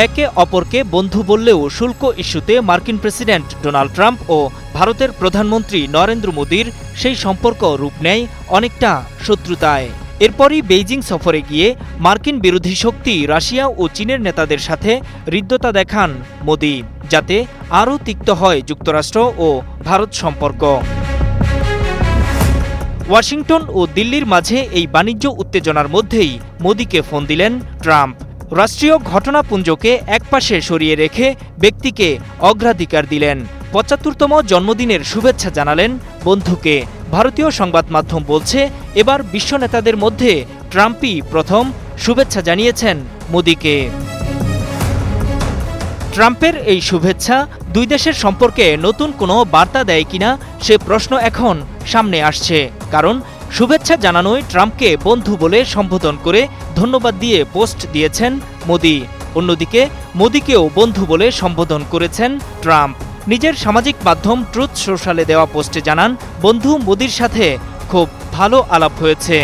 একে অপরকে বন্ধু বললেও শুল্ক ইস্যুতে মার্কিন প্রেসিডেন্ট ডোনাল্ড ট্রাম্প ও ভারতের প্রধানমন্ত্রী নরেন্দ্র মোদির সেই সম্পর্ক রূপ নেয় অনেকটা শত্রুতায়। এরপরই বেইজিং সফরে গিয়ে মার্কিন বিরোধী শক্তি রাশিয়া ও চীনের নেতাদের সাথে হৃদ্যতা দেখান মোদি, যাতে আরও তিক্ত হয় যুক্তরাষ্ট্র ও ভারত সম্পর্ক। ওয়াশিংটন ও দিল্লির মাঝে এই বাণিজ্য উত্তেজনার মধ্যেই মোদিকে ফোন দিলেন ট্রাম্প। রাষ্ট্রীয় ঘটনাপুঞ্জকে একপাশে সরিয়ে রেখে ব্যক্তিকে অগ্রাধিকার দিলেন। ৭৫তম জন্মদিনের শুভেচ্ছা জানালেন বন্ধুকে। ভারতীয় সংবাদ মাধ্যম বলছে, এবার বিশ্ব নেতাদের মধ্যে ট্রাম্পই প্রথম শুভেচ্ছা জানিয়েছেন মোদিকে। ট্রাম্পের এই শুভেচ্ছা দুই দেশের সম্পর্কে নতুন কোনো বার্তা দেয় কিনা সে প্রশ্ন এখন সামনে আসছে। কারণ শুভেচ্ছা জানানোয় ট্রাম্পকে বন্ধু বলে সম্বোধন করে ধন্যবাদ দিয়ে পোস্ট দিয়েছেন মোদি। অন্যদিকে মোদিকেও বন্ধু বলে সম্বোধন করেছেন ট্রাম্প। নিজের সামাজিক মাধ্যম ট্রুথ সোশ্যালে দেওয়া পোস্টে জানান, বন্ধু মোদির সাথে খুব ভালো আলাপ হয়েছে।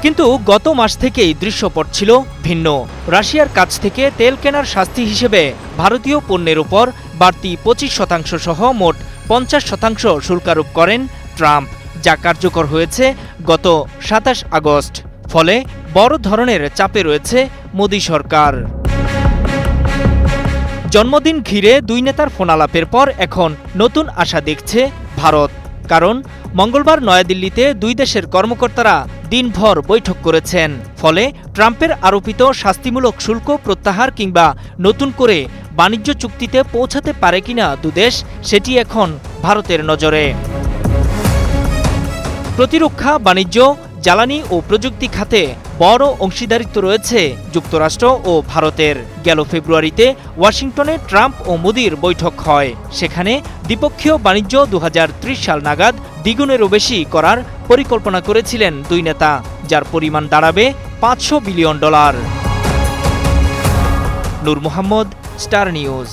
কিন্তু গত মাস থেকেই দৃশ্যপট ছিল ভিন্ন। রাশিয়ার কাছ থেকে তেল কেনার শাস্তি হিসেবে ভারতীয় পণ্যের উপর বাড়তি ২৫% সহ মোট ৫০% শুল্কারোপ করেন ট্রাম্প, যা কার্যকর হয়েছে গত ২৭ আগস্ট। ফলে বড় ধরনের চাপে রয়েছে মোদি সরকার। জন্মদিন ঘিরে দুই নেতার ফোনালাপের পর এখন নতুন আশা দেখছে ভারত। কারণ মঙ্গলবার নয়াদিল্লিতে দুই দেশের কর্মকর্তারা দিনভর বৈঠক করেছেন। ফলে ট্রাম্পের আরোপিত শাস্তিমূলক শুল্ক প্রত্যাহার কিংবা নতুন করে বাণিজ্য চুক্তিতে পৌঁছাতে পারে কিনা দুদেশ, সেটি এখন ভারতের নজরে। প্রতিরক্ষা, বাণিজ্য, জ্বালানি ও প্রযুক্তি খাতে বড় অংশীদারিত্ব রয়েছে যুক্তরাষ্ট্র ও ভারতের। গেল ফেব্রুয়ারিতে ওয়াশিংটনে ট্রাম্প ও মোদির বৈঠক হয়। সেখানে দ্বিপক্ষীয় বাণিজ্য ২০৩০ সাল নাগাদ দ্বিগুণেরও বেশি করার পরিকল্পনা করেছিলেন দুই নেতা, যার পরিমাণ দাঁড়াবে $৫০০ বিলিয়ন। নূর মোহাম্মদ, স্টার নিউজ।